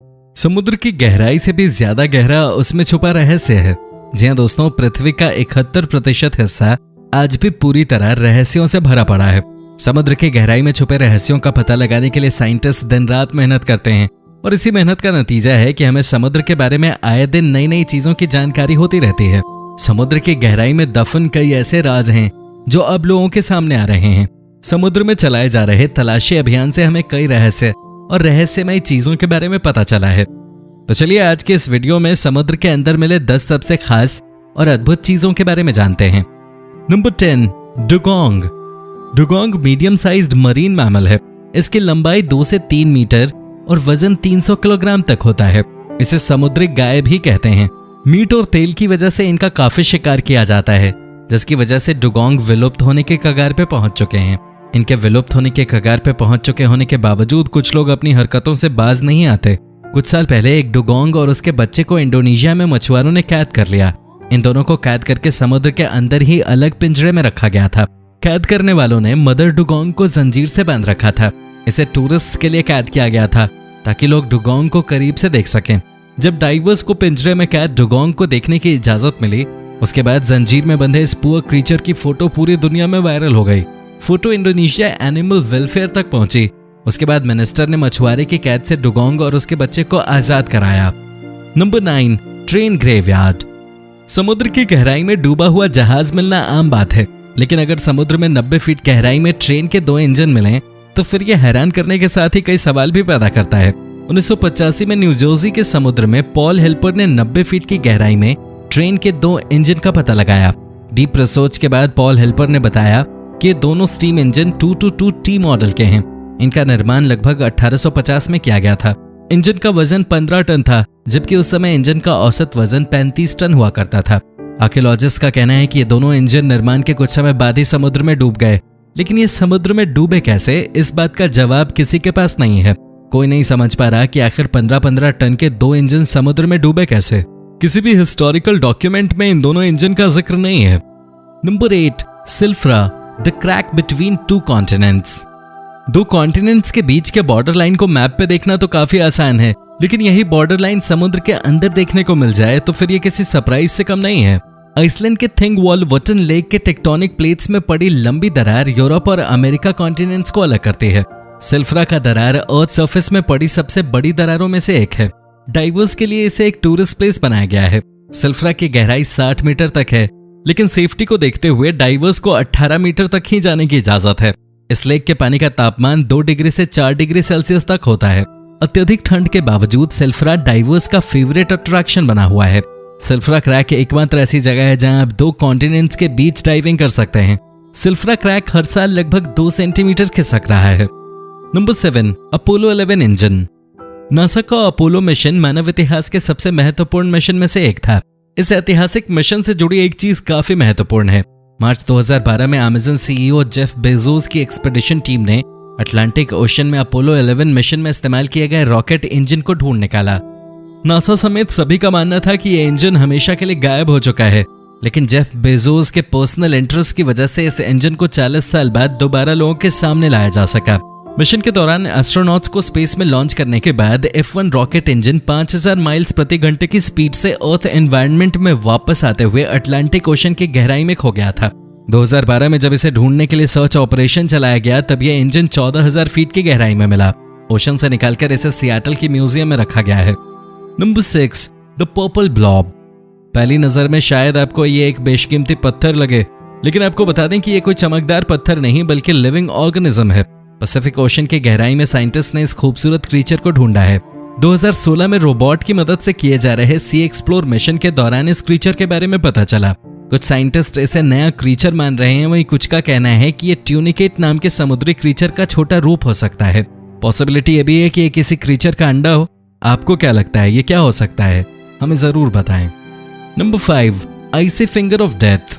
समुद्र की गहराई से भी ज्यादा गहरा उसमें छुपा रहस्य है। जी हाँ दोस्तों, पृथ्वी का 71% हिस्सा आज भी पूरी तरह रहस्यों से भरा पड़ा है। समुद्र की गहराई में छुपे रहस्यों का पता लगाने के लिए साइंटिस्ट दिन रात मेहनत करते हैं और इसी मेहनत का नतीजा है कि हमें समुद्र के बारे में आए दिन नई नई चीजों की जानकारी होती रहती है। समुद्र की गहराई में दफन कई ऐसे राज हैं जो अब लोगों के सामने आ रहे हैं। समुद्र में चलाए जा रहे तलाशी अभियान से हमें कई रहस्य और रहस्यमयी चीजों के बारे में पता चला है। तो चलिए आज के इस वीडियो में समुद्र के अंदर मिले 10 सबसे खास और अद्भुत चीजों के बारे में जानते हैं। Number 10, dugong. Dugong medium sized marine mammal है। इसकी लंबाई 2 से 3 मीटर और वजन 300 किलोग्राम तक होता है। इसे समुद्री गाय भी कहते हैं। मीट और तेल की वजह से इनका काफी शिकार किया जाता है, जिसकी वजह से डुगोंग विलुप्त होने के कगार पे पहुंच चुके हैं। इनके विलुप्त होने के कगार पे पहुंच चुके होने के बावजूद कुछ लोग अपनी हरकतों से बाज नहीं आते। कुछ साल पहले एक डुगोंग और उसके बच्चे को इंडोनेशिया में मछुआरों ने कैद कर लिया। इन दोनों को कैद करके समुद्र के अंदर ही अलग पिंजरे में रखा गया था। कैद करने वालों ने मदर डुगोंग को जंजीर से बांध रखा था। इसे टूरिस्ट के लिए कैद किया गया था ताकि लोग डुगोंग को करीब से देख सकें। जब डाइवर्स को पिंजरे में कैद डुगोंग को देखने की इजाजत मिली, उसके बाद जंजीर में बंधे इस पुअर क्रीचर की फोटो पूरी दुनिया में वायरल हो गई। फोटो इंडोनेशिया एनिमल वेलफेयर तक पहुंची। उसके बाद मिनिस्टर ने मछुआरे की कैद से डुगोंग और उसके बच्चे को आजाद कराया। Number 9, train graveyard. समुद्र की गहराई में डूबा हुआ जहाज मिलना आम बात है, लेकिन अगर समुद्र में 90 फीट गहराई में ट्रेन के 2 इंजन मिलें तो फिर यह हैरान करने के साथ ही कई सवाल भी पैदा करता है। 1985 में न्यू जर्सी के समुद्र में पॉल हेल्पर ने 90 फीट की गहराई में ट्रेन के 2 इंजन का पता लगाया। डीप रिसर्च के बाद पॉल हेल्पर ने बताया कि दोनों स्टीम इंजन 222T मॉडल के हैं। इनका निर्माण लगभग 1850 में किया गया था। इंजन का वजन 15 टन था, जबकि उस समय इंजन का औसत वजन 35 टन हुआ करता था। आर्कियोलॉजिस्ट का कहना है कि ये दोनों इंजन निर्माण के कुछ समय बाद ही समुद्र में डूब गए, लेकिन ये समुद्र में डूबे कैसे, इस बात का जवाब किसी के पास नहीं है। कोई नहीं समझ पा रहा कि आखिर 15-15 टन के 2 इंजन समुद्र में डूबे कैसे। किसी भी हिस्टोरिकल डॉक्यूमेंट में इन दोनों इंजन का जिक्र नहीं है। Number 8, Silfra, the crack between 2 continents. 2 continents के बीच के बॉर्डर लाइन को मैप पे देखना तो काफी आसान है, लेकिन यही बॉर्डर लाइन समुद्र के अंदर देखने को मिल जाए तो फिर ये किसी सरप्राइज से कम नहीं है। आइसलैंड के थिंगवॉल्वटन लेक के टेक्टोनिक प्लेट्स में पड़ी लंबी दरार यूरोप और अमेरिका कॉन्टिनेंट्स को अलग करती है। सिल्फ्रा का दरार अर्थ सरफेस में पड़ी सबसे बड़ी दरारों में से एक है। डाइवर्स के लिए इसे एक टूरिस्ट प्लेस बनाया गया है। सिल्फ्रा की गहराई 60 मीटर तक है, लेकिन सेफ्टी को देखते हुए डाइवर्स को 18 मीटर तक ही जाने की इजाजत है। इस लेक के पानी का तापमान 2 डिग्री से 4 डिग्री सेल्सियस तक होता है। अत्यधिक ठंड के बावजूद सिल्फ्रा डाइवर्स का फेवरेट अट्रैक्शन बना हुआ है। सिल्फ्रा क्रैक एकमात्र ऐसी जगह है जहां आप 2 कॉन्टिनेंट्स के बीच डाइविंग कर सकते हैं। सिल्फ्रा क्रैक हर साल लगभग 2 सेंटीमीटर खिसक रहा है। Number 7, Apollo 11 engine. नासा का अपोलो मिशन मानव इतिहास के सबसे महत्वपूर्ण मिशन में से एक था। इस ऐतिहासिक मिशन से जुड़ी एक चीज काफी महत्वपूर्ण है। मार्च 2012 में अमेज़न सीईओ जेफ बेजोस की एक्सपेडिशन टीम ने अटलांटिक ओशन में अपोलो 11 मिशन में इस्तेमाल किए गए रॉकेट इंजन को ढूंढ निकाला। नासा समेत सभी का मानना था कि यह इंजन हमेशा के लिए गायब हो चुका है, लेकिन जेफ बेजोस के पर्सनल इंटरेस्ट की वजह से इस इंजन को 40 साल बाद दोबारा लोगों के सामने लाया जा सका। मिशन के दौरान एस्ट्रोनॉट्स को स्पेस में लॉन्च करने के बाद F1 रॉकेट इंजन 5000 माइल्स प्रति घंटे की स्पीड से अर्थ एनवायरनमेंट में वापस आते हुए अटलांटिक ओशन की गहराई में खो गया था। 2012 में जब इसे ढूंढने के लिए सर्च ऑपरेशन चलाया गया तब यह इंजन 14000 फीट की गहराई में मिला। ओशन से निकालकर इसे सियाटल की म्यूजियम में रखा गया है। Number 6, the purple blob. पहली नजर में शायद आपको ये एक बेशकीमती पत्थर लगे, लेकिन आपको बता दें कि ये कोई चमकदार पत्थर नहीं बल्कि लिविंग ऑर्गेनिज्म है। पैसिफिक ओशन की गहराई में साइंटिस्ट ने इस खूबसूरत क्रीचर को ढूंढा है। 2016 में रोबोट की मदद से किए जा रहे सी एक्सप्लोर मिशन के दौरान इस क्रीचर के बारे में पता चला। कुछ साइंटिस्ट इसे नया क्रीचर मान रहे हैं, वहीं कुछ का कहना है कि ये ट्यूनिकेट नाम के समुद्री क्रीचर का छोटा रूप हो सकता है। पॉसिबिलिटी ये भी है कि ये किसी क्रीचर का अंडा हो। आपको क्या लगता है, ये क्या हो सकता है? हमें जरूर बताएं। Number 5, icy finger of death.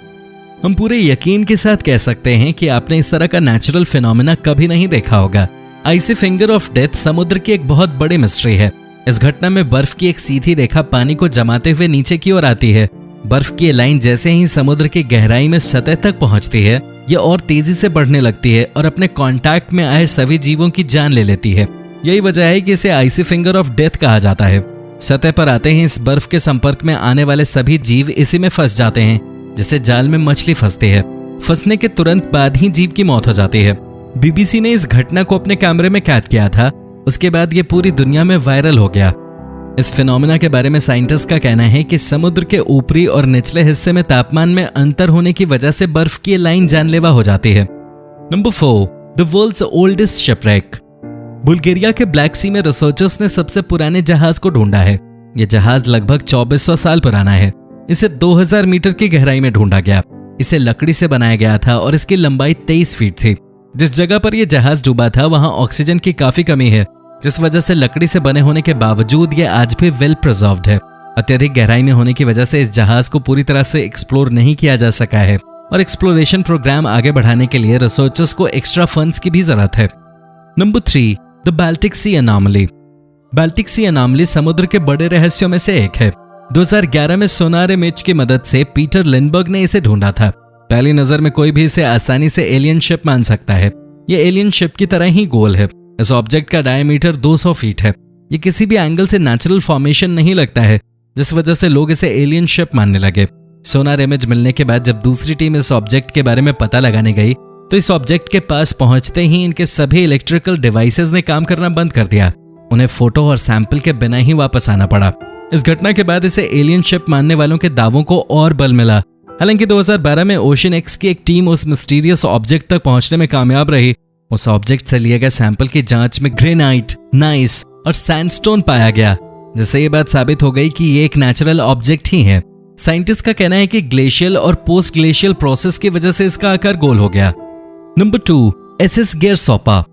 हम पूरे यकीन के साथ कह सकते हैं कि आपने इस तरह का नेचुरल फिनोमेना कभी नहीं देखा होगा। आइसी फिंगर ऑफ डेथ समुद्र की एक बहुत बड़ी मिस्ट्री है। इस घटना में बर्फ की एक सीधी रेखा पानी को जमाते हुए नीचे की ओर आती है। बर्फ की लाइन जैसे ही समुद्र की गहराई में सतह तक पहुंचती है, यह और तेजी से बढ़ने लगती है और अपने कांटेक्ट में आए सभी जीवों की जान ले लेती है। यही वजह है कि इसे आइसी फिंगर ऑफ डेथ कहा जाता है। सतह पर आते ही इस बर्फ के संपर्क में आने वाले सभी जीव इसी में फंस जाते हैं, जिससे जाल में मछली फंसती है। फंसने के तुरंत बाद ही जीव की मौत हो जाती है। बीबीसी ने इस घटना को अपने कैमरे में कैद किया था। उसके बाद ये पूरी दुनिया में वायरल हो गया। इस फिनोमेना के बारे में साइंटिस्ट का कहना है कि समुद्र के ऊपरी और निचले हिस्से में तापमान में अंतर होने की वजह से बर्फ की लाइन जानलेवा हो जाती है। Number 4, the world's oldest shipwreck. Bulgaria के ब्लैक सी में रिसर्चर्स ने सबसे पुराने जहाज को ढूंढा है। यह जहाज लगभग 2400 साल पुराना है। इसे 2000 मीटर की गहराई में ढूंढा गया। इसे लकड़ी से बनाया गया था और इसकी लंबाई 23 फीट थी। जिस जगह पर यह जहाज डूबा था वहां ऑक्सीजन की काफी कमी है, जिस वजह से लकड़ी से बने होने के बावजूद ये आज भी वेल प्रिजर्व्ड है। अत्यधिक गहराई में होने की वजह से इस जहाज को पूरी तरह से एक्सप्लोर नहीं किया जा सका है और एक्सप्लोरेशन प्रोग्राम आगे बढ़ाने के लिए रिसर्चर्स को एक्स्ट्रा फंड्स की भी जरूरत है। Number 3, the Baltic sea anomaly. Baltic sea anomaly समुद्र के बड़े रहस्यों में से एक है। 2011 में सोनार इमेज की मदद से पीटर लिंडबर्ग ने इसे ढूंढा था। पहली नजर में कोई भी इसे आसानी से एलियन शिप मान सकता है। ये एलियन शिप की तरह ही गोल है। इस ऑब्जेक्ट का डायमीटर 200 फीट है। ये किसी भी एंगल से नेचुरल फॉर्मेशन नहीं लगता है, जिस वजह से लोग इसे एलियन शिप मानने लगे। सोनार इमेज मिलने के बाद जब दूसरी टीम इस ऑब्जेक्ट के बारे में पता लगाने गई तो इस ऑब्जेक्ट के पास पहुंचते ही इनके सभी इलेक्ट्रिकल डिवाइसेस ने काम करना बंद कर दिया। उन्हें फोटो और सैंपल के बिना ही वापस आना पड़ा। इस घटना के बाद इसे एलियन शिप मानने वालों के दावों को और बल मिला। हालांकि 2012 में ओशन एक्स की एक टीम उस मिस्टीरियस ऑब्जेक्ट तक पहुंचने में कामयाब रही। उस ऑब्जेक्ट से लिए गए सैंपल की जांच में ग्रेनाइट, नाइस और सैंडस्टोन पाया गया, जिससे ये बात साबित हो गई कि ये एक नेचुरल ऑब्जेक्ट ही है। साइंटिस्ट का कहना है कि ग्लेशियल और पोस्ट ग्लेशियल प्रोसेस की वजह से इसका आकार गोल हो गया। Number 2, SS Gairsoppa.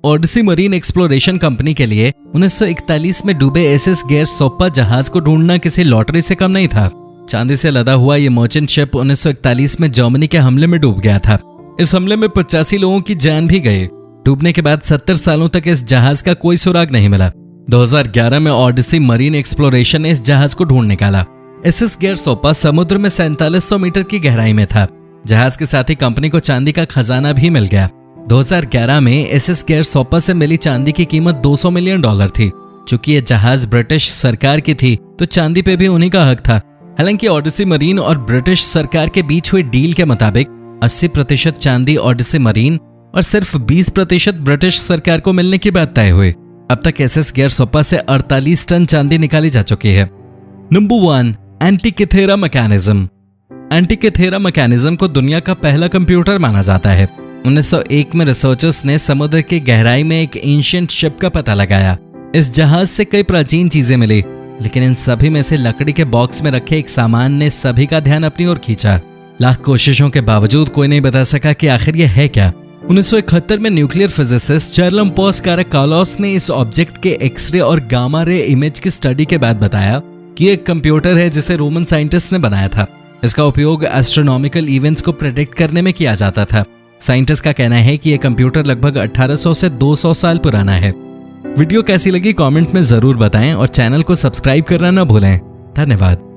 Odyssey marine exploration company के लिए 1941 में डूबे एसएस गेरसोपा जहाज को ढूंढना किसी लॉटरी से कम नहीं था। चांदी से लदा हुआ ये मर्चेंट शिप 1941 में जर्मनी के हमले में डूब गया था। इस हमले में 85 लोगों की जान भी गई। डूबने के बाद 70 सालों तक इस जहाज का कोई सुराग नहीं मिला। 2011 में ओडिसी मरीन एक्सप्लोरेशन ने इस जहाज को ढूंढ निकाला। एसएस गेरसोपा समुद्र में 4700 मीटर की गहराई में था। जहाज के साथ ही कंपनी को चांदी का खजाना भी मिल गया। 2011 में एसएस गेरसोपा से मिली चांदी की कीमत $200 मिलियन थी। चूंकि ये जहाज ब्रिटिश सरकार की थी तो चांदी पे भी उन्हीं का हक था। हालांकि ओडिसी मरीन और ब्रिटिश सरकार के बीच हुई डील के मुताबिक 80% चांदी ओडिसी मरीन और सिर्फ 20% ब्रिटिश सरकार को मिलने की बात तय हुई। अब तक एसएस गेरसोपा से 48 टन चांदी निकाली जा चुकी है। Number 1, Antikythera mechanism. Antikythera mechanism को दुनिया का पहला कंप्यूटर माना जाता है। 1901 में रिसर्चर्स ने समुद्र की गहराई में एक एंशिएंट शिप का पता लगाया। इस जहाज से कई प्राचीन चीजें मिली, लेकिन इन सभी में से लकड़ी के बॉक्स में रखे एक सामान ने सभी का ध्यान अपनी ओर खींचा। लाख कोशिशों के बावजूद कोई नहीं बता सका कि आखिर यह है क्या। 1971 में न्यूक्लियर फिजिसिस्ट चार्लम्पोस काराकालोस ने इस ऑब्जेक्ट के एक्सरे और गामा रे इमेज की स्टडी के बाद बताया कि एक कंप्यूटर है जिसे रोमन साइंटिस्ट ने बनाया था। इसका उपयोग एस्ट्रोनॉमिकल इवेंट्स को प्रेडिक्ट करने में किया जाता था। साइंटिस्ट का कहना है कि यह कंप्यूटर लगभग 1800 से 200 साल पुराना है। वीडियो कैसी लगी कमेंट में जरूर बताएं और चैनल को सब्सक्राइब करना न भूलें। धन्यवाद।